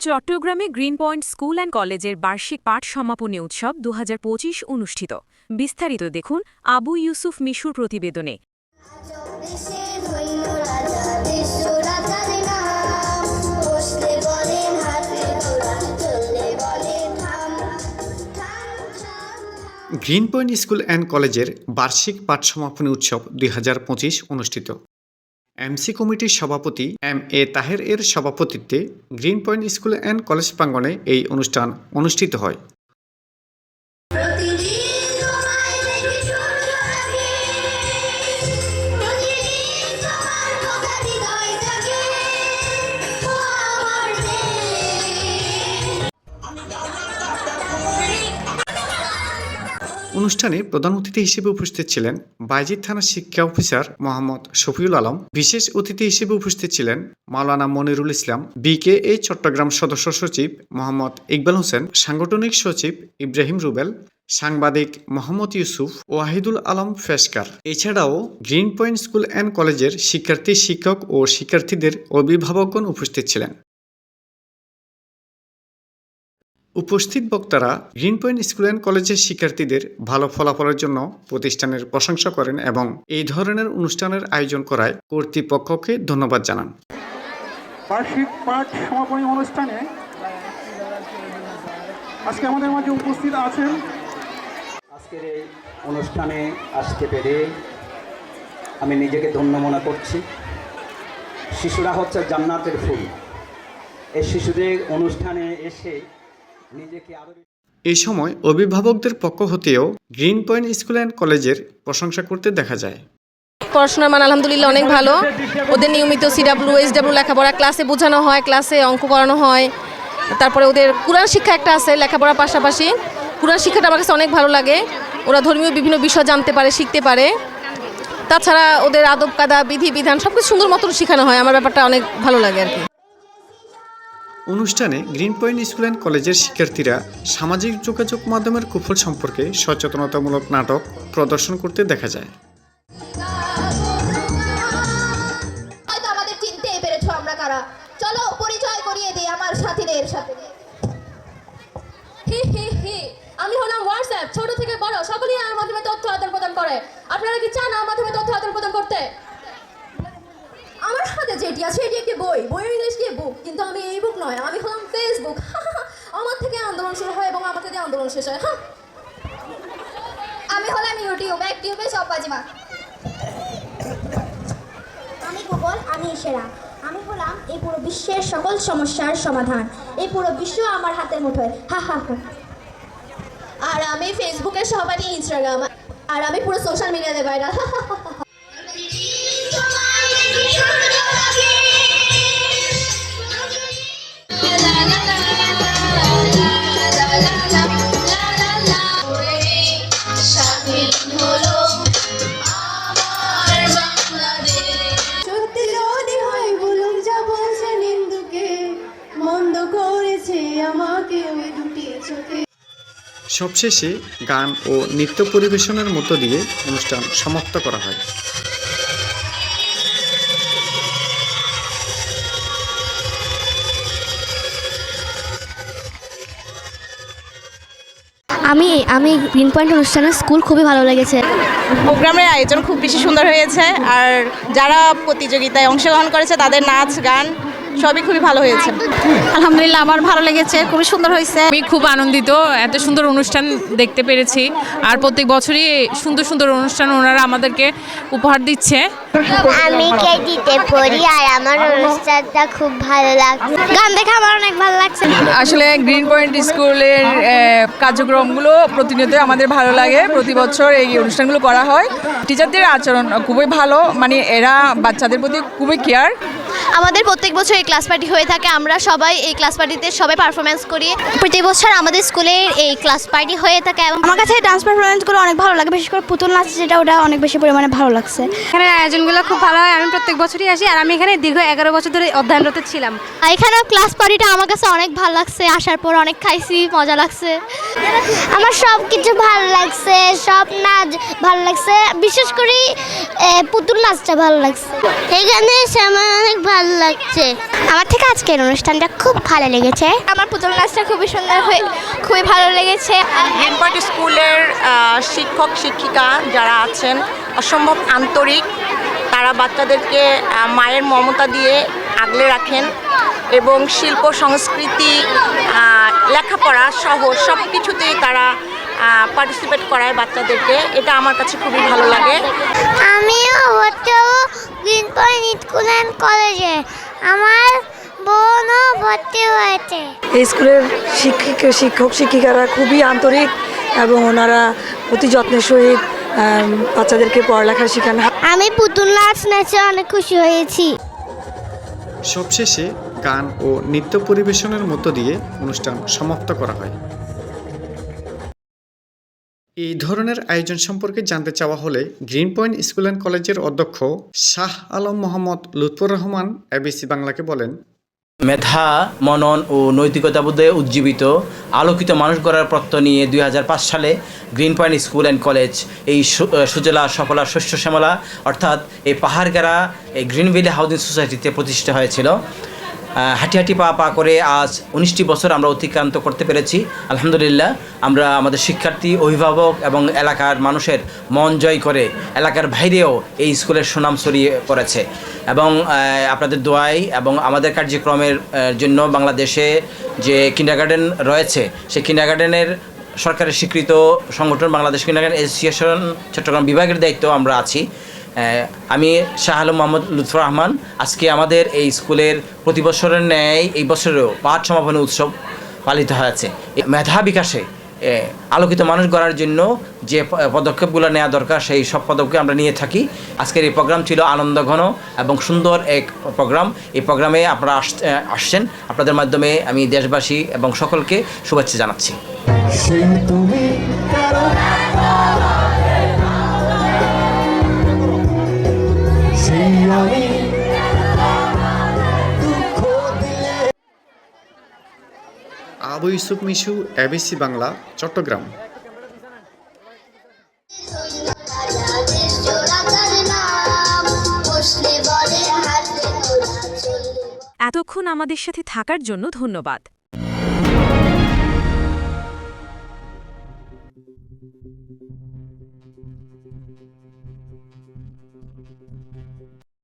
চট্টগ্রামে green point school and কলেজের বার্ষিক পাঠ সমাপনী উৎসব ২০২৫ অনুষ্ঠিত। বিস্তারিত দেখুন আবু ইউসুফ মিশুর প্রতিবেদনে। গ্রিন পয়েন্ট স্কুল অ্যান্ড কলেজের বার্ষিক পাঠ সমাপনী উৎসব ২০২৫ অনুষ্ঠিত। এমসি কমিটির সভাপতি এম.এ. তাহের এর সভাপতিত্বে green point school and college প্রাঙ্গণে এই অনুষ্ঠান অনুষ্ঠিত হয়। অনুষ্ঠানে প্রধান অতিথি হিসেবে উপস্থিত ছিলেন বাইজিদ থানার শিক্ষা অফিসার মোহাম্মদ শফিউল আলম। বিশেষ অতিথি হিসেবে উপস্থিত ছিলেন মাওলানা মনিরুল ইসলাম, বিকেএ চট্টগ্রাম সদস্য সচিব মোহাম্মদ ইকবাল হোসেন, সাংগঠনিক সচিব ইব্রাহিম রুবেল, সাংবাদিক মোহাম্মদ ইউসুফ, ওয়াহিদুল আলম ফেসকার। এছাড়াও গ্রিন পয়েন্ট স্কুল অ্যান্ড কলেজের শিক্ষার্থী, শিক্ষক ও শিক্ষার্থীদের অভিভাবকগণ উপস্থিত ছিলেন। উপস্থিত বক্তারা গ্রিন পয়েন্ট স্কুল অ্যান্ড কলেজের শিক্ষার্থীদের ভালো ফলাফলের জন্য প্রতিষ্ঠানের প্রশংসা করেন এবং এই ধরনের অনুষ্ঠানের আয়োজন করায় কর্তৃপক্ষকে ধন্যবাদ জানান। বার্ষিক পাঠ সমাপনী অনুষ্ঠানে আজকে আমাদের মাঝে উপস্থিত আছেন। আজকের এই অনুষ্ঠানে আসতে পেরে আমি নিজেকে ধন্য মনে করছি। শিশুরা হচ্ছে জান্নাতের ফুল। এই শিশুদের অনুষ্ঠানে এসে এই সময় অভিভাবকদের পক্ষ হতেও গ্রিন পয়েন্ট স্কুল অ্যান্ড কলেজের প্রশংসা করতে দেখা যায়। পড়াশোনার মান আলহামদুলিল্লাহ অনেক ভালো। ওদের নিয়মিত সিডাব্লিউ, এসডাব্লিউ লেখাপড়া ক্লাসে বোঝানো হয়, ক্লাসে অঙ্ক করানো হয়। তারপরে ওদের কোরআন শিক্ষা একটা আছে, লেখাপড়ার পাশাপাশি কোরআন শিক্ষাটা আমার কাছে অনেক ভালো লাগে। ওরা ধর্মীয় বিভিন্ন বিষয় জানতে পারে, শিখতে পারে। তাছাড়া ওদের আদব কায়দা, বিধি বিধান সব কিছু সুন্দর মতো শেখানো হয়। আমার ব্যাপারটা অনেক ভালো লাগে আর কি। অনুষ্ঠানে গ্রিন পয়েন্ট স্কুল অ্যান্ড কলেজের শিক্ষার্থীরা সামাজিক যোগাযোগ মাধ্যমের কুফল সম্পর্কে সচেতনতামূলক নাটক প্রদর্শন করতে দেখা যায়। হয়তো আমাদের চিনতে পেরেছো আমরা কারা। চলো পরিচয় করিয়ে দিই আমার সাথীদের সাথে। হি হি হি, আমি হলাম হোয়াটসঅ্যাপ। ছোট থেকে বড় সকলেই আমার মাধ্যমে তথ্য আদান প্রদান করে। আপনারা কি চান আমার মাধ্যমে তথ্য আদান প্রদান করতে? আমার হাতে যেটি আছে এটি একটি বই, বইয়ের ইংলিশ কি বুক, কিন্তু আমি এই বুক নয়, আমি হলাম ফেসবুক। আমার থেকে আন্দোলন শুরু হয় এবং আমাকে দিয়ে আন্দোলন শেষ হয়। আমি হলাম ইউটিউব, ইউটিউবে সব বাজিমা। আমি গুগল, আমি সেরা। আমি হলাম এই পুরো বিশ্বের সকল সমস্যার সমাধান। এই পুরো বিশ্ব আমার হাতের মুঠোয়। আর আমি ফেসবুকের সহপাঠী, ইনস্টাগ্রাম, আর আমি পুরো সোশ্যাল মিডিয়াতে ভাইরাল। সবশেষে গান ও নৃত্য পরিবেশনের মধ্য দিয়ে অনুষ্ঠান সমাপ্ত করা হয়। আমি গ্রিন পয়েন্ট অনুষ্ঠানের স্কুল খুবই ভালো লেগেছে। প্রোগ্রামের আয়োজন খুব বেশি সুন্দর হয়েছে। আর যারা প্রতিযোগিতায় অংশগ্রহণ করেছে তাদের নাচ গান সবই খুবই ভালো হয়েছে। আলহামদুলিল্লাহ আমার ভালো লেগেছে, খুবই সুন্দর হয়েছে। আমি খুব আনন্দিত এত সুন্দর অনুষ্ঠান দেখতে পেরেছি। আর প্রত্যেক বছরই সুন্দর সুন্দর অনুষ্ঠান ওনারা আমাদেরকে উপহার দিচ্ছে। আমি কেজিতে পড়ি আর আমার অনুষ্ঠানটা খুব ভালো লাগছে। গান দেখে আমার অনেক ভালো লাগছে। আসলে গ্রিন পয়েন্ট স্কুলের কার্যক্রমগুলো প্রতিনিয়ত আমাদের ভালো লাগে। প্রতি বছর এই অনুষ্ঠানগুলো করা হয়। টিচারদের আচরণ খুবই ভালো, মানে এরা বাচ্চাদের প্রতি খুবই কেয়ার। আমাদের প্রত্যেক বছর এই ক্লাস পার্টি হয়ে থাকে। আমরা সবাই এই ক্লাস পার্টিতে সবাই পারফরমেন্স করি। প্রতি বছর আমাদের স্কুলে এই ক্লাস পার্টি হয়ে থাকে এবং আমার কাছে ডান্স পারফরমেন্সগুলো অনেক ভালো লাগে। বিশেষ করে পুতুল নাচ যেটা, ওটা অনেক বেশি পরিমাণে ভালো লাগছে। এখানে আয়োজনগুলো খুব ভালো হয়। আমি প্রত্যেক বছরই আসি আর আমি এখানে দীর্ঘ 11 বছর ধরে অধ্যয়নরত ছিলাম। এখানে ক্লাস পার্টিটা আমার কাছে অনেক ভালো লাগছে। আসার পর অনেক খাইছি, মজা লাগছে। আমার সব কিছু ভালো লাগছে, সব নাচ ভালো লাগছে। বিশেষ করে পুতুল নাচটা ভালো লাগছে। এখানে এসে আমার অনেক ভালো লাগছে। আমার থেকে আজকের অনুষ্ঠানটা খুব ভালো লেগেছে। আমার পুতুল নাচটা খুবই সুন্দর হয়ে খুবই ভালো লেগেছে। গ্রিন পয়েন্ট স্কুলের শিক্ষক শিক্ষিকা যারা আছেন অসম্ভব আন্তরিক, তারা বাচ্চাদেরকে মায়ের মমতা দিয়ে আগলে রাখেন এবং শিল্প সংস্কৃতি লেখাপড়া সহ সব কিছুতেই তারা পার্টিসিপেট করায় বাচ্চাদেরকে। এটা আমার কাছে খুবই ভালো লাগে। আমিও ভর্তি হব গ্রিন পয়েন্ট স্কুল অ্যান্ড কলেজে। আমার বোনও ভর্তি হয়েছে। এই স্কুলের শিক্ষক শিক্ষিকারা খুবই আন্তরিক এবং ওনারা অতি যত্নের সহিত বাচ্চাদেরকে পড়ালেখা শেখান। আমি পুতুল নাচ নাচে অনেক খুশি হয়েছি। সবশেষে গান ও নৃত্য পরিবেশনের মধ্য দিয়ে অনুষ্ঠান সমাপ্ত করা হয়। এই ধরনের আয়োজন সম্পর্কে জানতে চাওয়া হলে গ্রিন পয়েন্ট স্কুল অ্যান্ড কলেজের অধ্যক্ষ শাহ আলম মোহাম্মদ লুৎফর রহমান এবিসি বাংলাকে বলেন, মেধা, মনন ও নৈতিকতাবোধে উজ্জীবিত আলোকিত মানুষ গড়ার প্রত্যয় নিয়ে 2005 সালে green point school and college এই সুজলা সফলা শস্য শ্যামলা অর্থাৎ এই পাহাড়গেরা এই গ্রিন ভ্যালি হাউজিং সোসাইটিতে প্রতিষ্ঠা হয়েছিল। হাঁটি হাঁটি পা পা করে আজ 19টি বছর আমরা অতিক্রান্ত করতে পেরেছি। আলহামদুলিল্লাহ, আমরা আমাদের শিক্ষার্থী, অভিভাবক এবং এলাকার মানুষের মন জয় করে এলাকার বাইরেও এই স্কুলের সুনাম ছড়িয়ে পড়েছে এবং আপনাদের দোয়াই এবং আমাদের কার্যক্রমের জন্য বাংলাদেশে যে কিন্ডারগার্টেন রয়েছে সেই কিন্ডারগার্টেনের সরকারের স্বীকৃত সংগঠন বাংলাদেশ কিন্ডারগার্টেন অ্যাসোসিয়েশন চট্টগ্রাম বিভাগের দায়িত্ব আমরা আছি। আমি শাহ আলম মোহাম্মদ লুৎফর রহমান। আজকে আমাদের এই স্কুলের প্রতি বছরের ন্যায় এই বছরেও পাঠ সমাপনী উৎসব পালিত হয়েছে। মেধা বিকাশে আলোকিত মানুষ গড়ার জন্য যে পদক্ষেপগুলো নেওয়া দরকার সেই সব পদক্ষেপ আমরা নিয়ে থাকি। আজকের এই প্রোগ্রাম ছিল আনন্দঘন এবং সুন্দর এক প্রোগ্রাম। এই প্রোগ্রামে আপনারা আসছেন, আপনাদের মাধ্যমে আমি দেশবাসী এবং সকলকে শুভেচ্ছা জানাচ্ছি। আবু ইউসুফ মিশু, এবিসি বাংলা, চট্টগ্রাম। এতক্ষণ আমাদের সাথে থাকার জন্য ধন্যবাদ।